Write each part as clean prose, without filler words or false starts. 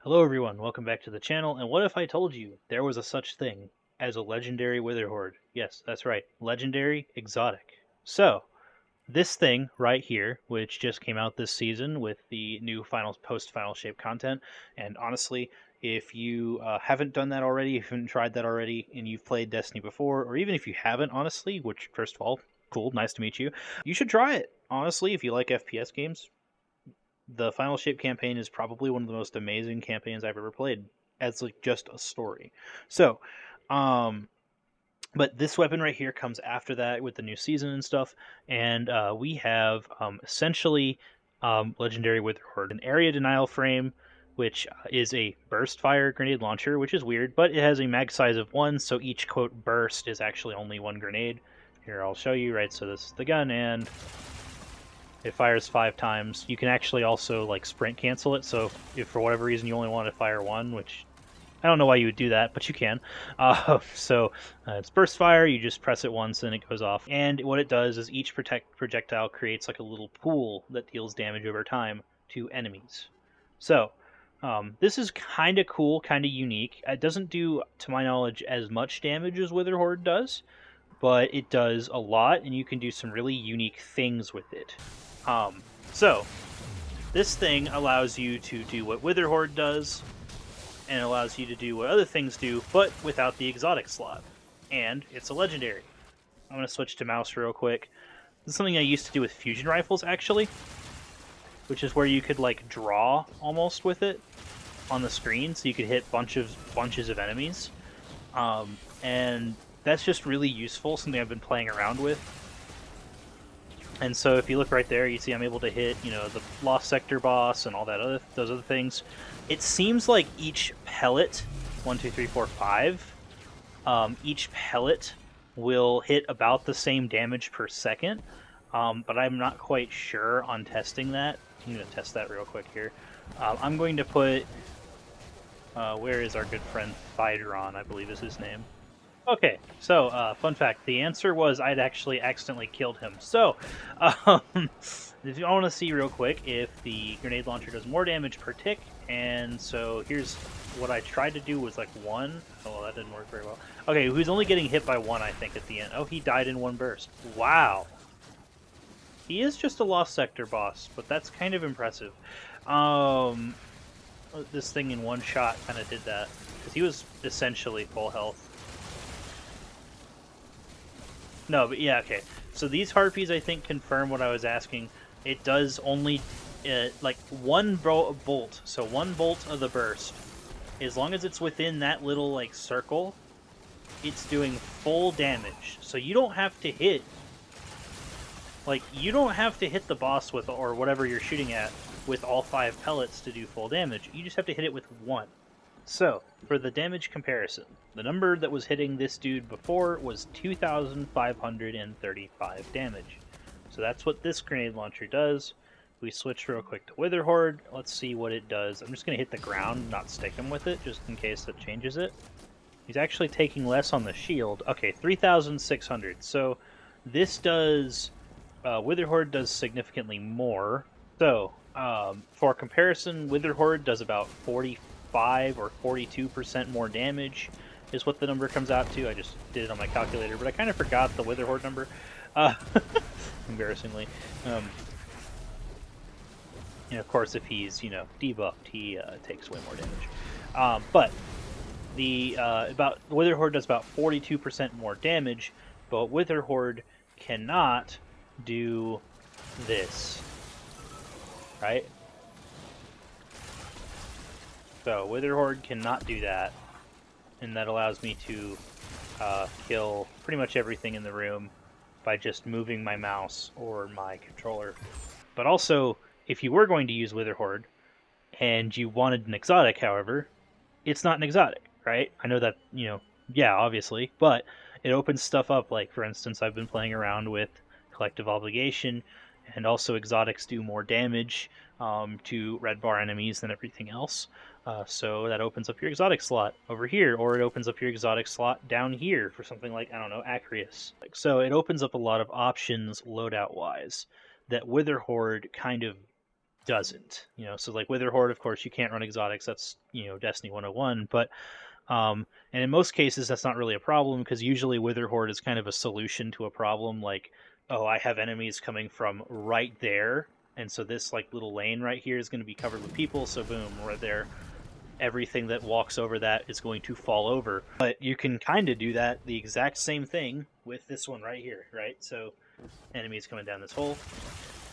Hello everyone, welcome back to the channel, and what if I told you there was a such thing as a legendary Witherhoard? Yes, that's right, legendary exotic. So, this thing right here, which just came out this season with the new post-final shape content, and honestly, if you haven't done that already, if you haven't tried that already, and you've played Destiny before, or even if you haven't, honestly, which, first of all, cool, nice to meet you should try it. Honestly, if you like FPS games, the Final Shape campaign is probably one of the most amazing campaigns I've ever played as like just a story. So, um, but this weapon right here comes after that with the new season and stuff, and we have essentially legendary Witherhoard, an area denial frame, which is a burst fire grenade launcher, which is weird, but it has a mag size of 1, so each quote burst is actually only 1 grenade. Here, I'll show you, right? So this is the gun, and it fires 5 times. You can actually also like sprint cancel it, so if for whatever reason you only want to fire 1, which I don't know why you would do that, but you can. It's burst fire, you just press it once and it goes off. And what it does is each projectile creates like a little pool that deals damage over time to enemies. So, this is kind of cool, kind of unique. It doesn't do, to my knowledge, as much damage as Witherhoard does, but it does a lot, and you can do some really unique things with it. So, this thing allows you to do what Witherhoard does, and it allows you to do what other things do, but without the exotic slot. And it's a legendary. I'm going to switch to mouse real quick. This is something I used to do with fusion rifles, actually, which is where you could like draw almost with it on the screen, so you could hit bunches of enemies. And that's just really useful, something I've been playing around with. And so if you look right there, you see I'm able to hit, the Lost Sector boss and all those other things. It seems like each pellet, 1, 2, 3, 4, 5, each pellet will hit about the same damage per second, but I'm not quite sure on testing that. I'm going to test that real quick here. I'm going to put, where is our good friend Thydron, I believe is his name. Okay, so fun fact: the answer was I'd actually accidentally killed him. So, if you want to see real quick if the grenade launcher does more damage per tick, and so here's what I tried to do was like 1. Oh, well, that didn't work very well. Okay, he was only getting hit by 1, I think, at the end. Oh, he died in 1 burst. Wow. He is just a Lost Sector boss, but that's kind of impressive. This thing in 1 shot kind of did that, because he was essentially full health. No, but yeah, okay. So these harpies, I think, confirm what I was asking. It does only, like, 1 bolt. So 1 bolt of the burst. As long as it's within that little, like, circle, it's doing full damage. So you don't have to hit, the boss with, or whatever you're shooting at, with all 5 pellets to do full damage. You just have to hit it with 1. So, for the damage comparison, the number that was hitting this dude before was 2,535 damage. So that's what this grenade launcher does. We switch real quick to Witherhoard. Let's see what it does. I'm just going to hit the ground, not stick him with it, just in case it changes it. He's actually taking less on the shield. Okay, 3,600. So this does... Witherhoard does significantly more. So, for comparison, Witherhoard does about 45 or 42% more damage is what the number comes out to. I just did it on my calculator, but I kind of forgot the Witherhoard number, embarrassingly. And of course, if he's debuffed, he takes way more damage. But the Witherhoard does about 42% more damage, but Witherhoard cannot do this, right? So Witherhoard cannot do that, and that allows me to kill pretty much everything in the room by just moving my mouse or my controller. But also, if you were going to use Witherhoard and you wanted an exotic, however, it's not an exotic, right? I know that, yeah, obviously, but it opens stuff up. Like, for instance, I've been playing around with Collective Obligation, and also exotics do more damage to red bar enemies than everything else. So that opens up your exotic slot over here, or it opens up your exotic slot down here for something like, I don't know, Acrius. So it opens up a lot of options loadout-wise that Witherhoard kind of doesn't. You know, so like Witherhoard, of course, you can't run exotics. That's, you know, Destiny 101. But and in most cases, that's not really a problem because usually Witherhoard is kind of a solution to a problem. Like, oh, I have enemies coming from right there, and so this like little lane right here is going to be covered with people. So boom, right there, everything that walks over that is going to fall over. But you can kind of do that the exact same thing with this one right here, right? So enemies coming down this hole.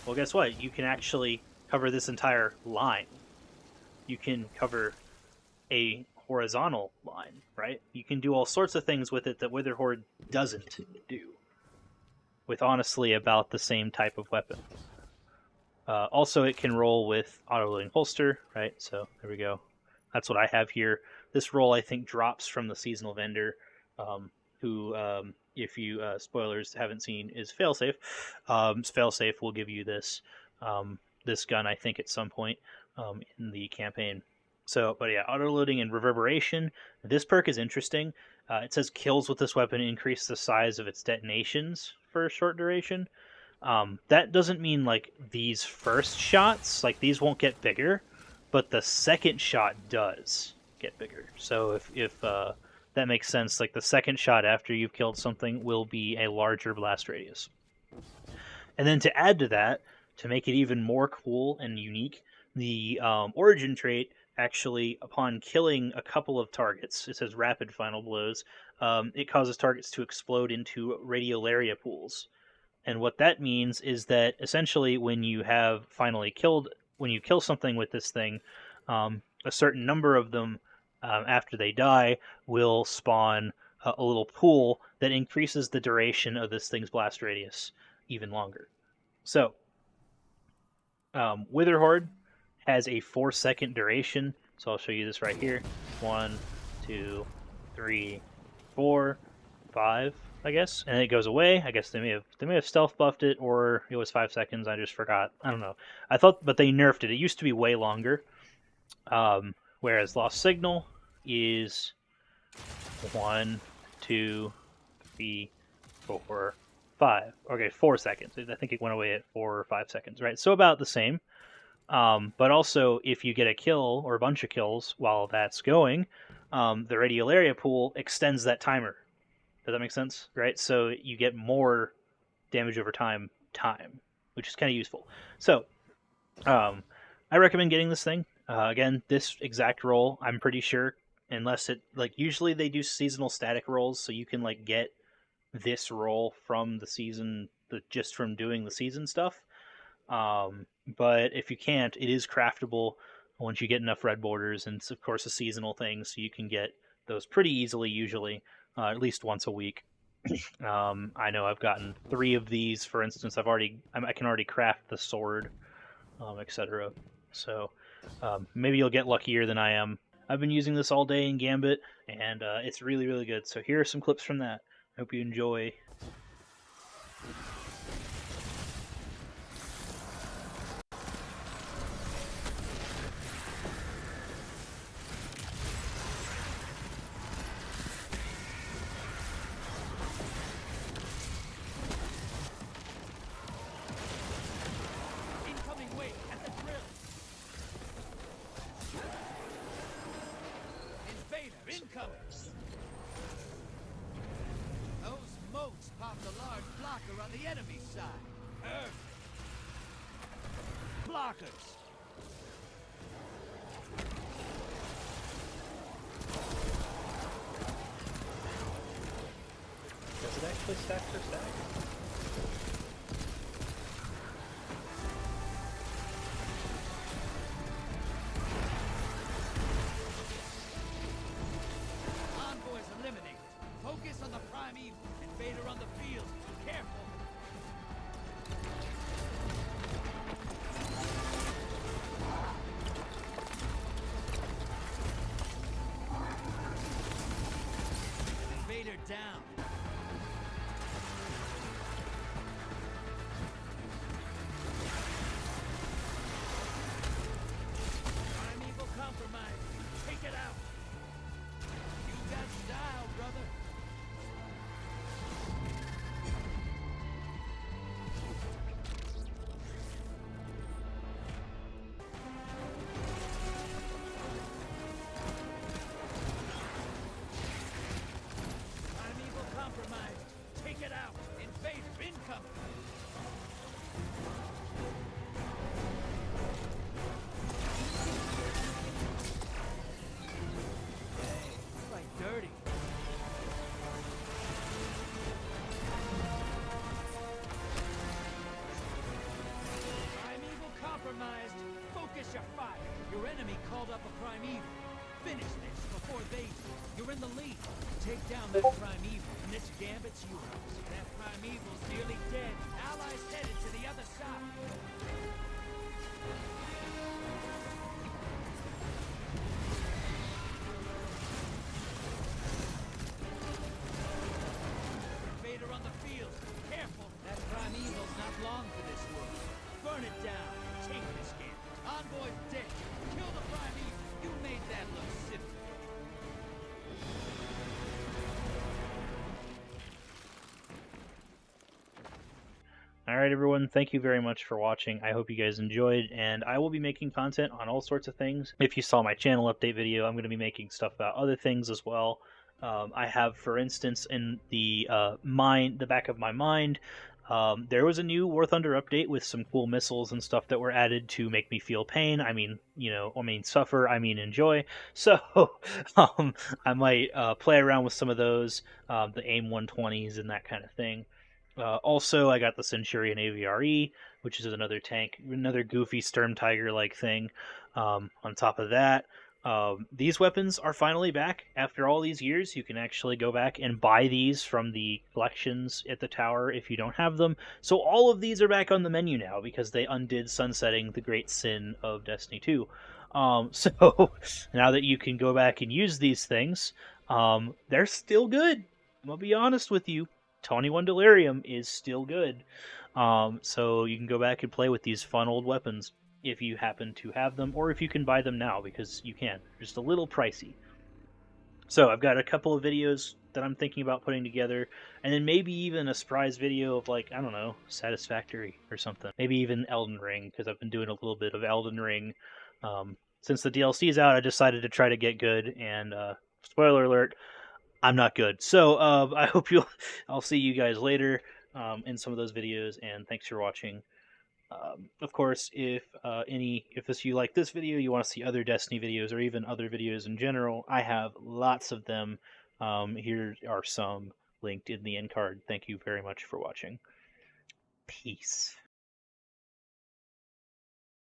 Well, guess what? You can actually cover this entire line. You can cover a horizontal line, right? You can do all sorts of things with it that Witherhoard doesn't do, with honestly about the same type of weapon. Also, it can roll with auto-loading holster, right? So there we go. That's what I have here. This roll, I think, drops from the seasonal vendor, who, if you spoilers haven't seen, is Failsafe. Failsafe will give you this this gun, I think, at some point in the campaign. So, but yeah, auto loading and reverberation. This perk is interesting. It says kills with this weapon increase the size of its detonations for a short duration. That doesn't mean like these first shots, like these won't get bigger, but the second shot does get bigger. So if that makes sense, like the second shot after you've killed something will be a larger blast radius. And then to add to that, to make it even more cool and unique, the origin trait actually, upon killing a couple of targets, it says rapid final blows, it causes targets to explode into radiolaria pools. And what that means is that essentially, when you have finally killed, when you kill something with this thing, a certain number of them, after they die, will spawn a little pool that increases the duration of this thing's blast radius even longer. So, Witherhoard has a 4-second duration. So I'll show you this right here. 1, 2, 3, 4, 5, I guess, and it goes away. I guess they may have stealth buffed it, or it was 5 seconds. I just forgot. I don't know. I thought, but they nerfed it. It used to be way longer. Whereas Lost Signal is 1, 2, 3, 4, 5. Okay, 4 seconds. I think it went away at 4 or 5 seconds, right? So about the same. But also, if you get a kill or a bunch of kills while that's going, the radiolaria pool extends that timer. Does that make sense? Right? So you get more damage over time, which is kind of useful. So I recommend getting this thing. Again, this exact roll, I'm pretty sure, unless it, like, usually they do seasonal static rolls, so you can, like, get this roll from the season, just from doing the season stuff. But if you can't, it is craftable once you get enough red borders, and it's, of course, a seasonal thing, so you can get those pretty easily, usually, at least once a week. I know I've gotten 3 of these, for instance. I can already craft the sword, etc. So maybe you'll get luckier than I am. I've been using this all day in Gambit, and it's really, really good. So here are some clips from that. I hope you enjoy. Those moats popped a large blocker on the enemy side. Blockers. Does it actually stack for stack? Envoys eliminated. Focus on the prime evil. Invader on the field. Careful. Invader down. Prime evil compromised. Take it out. You got style, brother. Finish this before they do. You're in the lead. Take down that primeval, and this gambit's yours. That primeval's nearly dead. Allies headed to the other side. Invader on the field. Careful. That primeval's not long for this world. Burn it down. Take this gambit. Envoy's dead. Kill the primeval. You made that look simple. Alright, everyone, thank you very much for watching. I hope you guys enjoyed, and I will be making content on all sorts of things. If you saw my channel update video, I'm going to be making stuff about other things as well. I have, for instance, in the the back of my mind, there was a new War Thunder update with some cool missiles and stuff that were added to make me feel pain. I mean, suffer. I mean, enjoy. So, I might play around with some of those, the AIM 120s and that kind of thing. Also, I got the Centurion AVRE, which is another tank, another goofy Sturm Tiger like thing. On top of that, these weapons are finally back after all these years. You can actually go back and buy these from the collections at the tower if you don't have them. So all of these are back on the menu now because they undid sunsetting the great sin of Destiny 2. So now that you can go back and use these things, they're still good. I'm gonna be honest with you. 21 Delirium is still good. So you can go back and play with these fun old weapons if you happen to have them, or if you can buy them now, because you can. Just a little pricey. So I've got a couple of videos that I'm thinking about putting together, and then maybe even a surprise video of, like, I don't know, Satisfactory or something. Maybe even Elden Ring, because I've been doing a little bit of Elden Ring. Since the DLC is out, I decided to try to get good, and spoiler alert, I'm not good. So I hope I'll see you guys later in some of those videos, and thanks for watching. Of course, if you like this video, you want to see other Destiny videos or even other videos in general, I have lots of them. Here are some linked in the end card. Thank you very much for watching. Peace.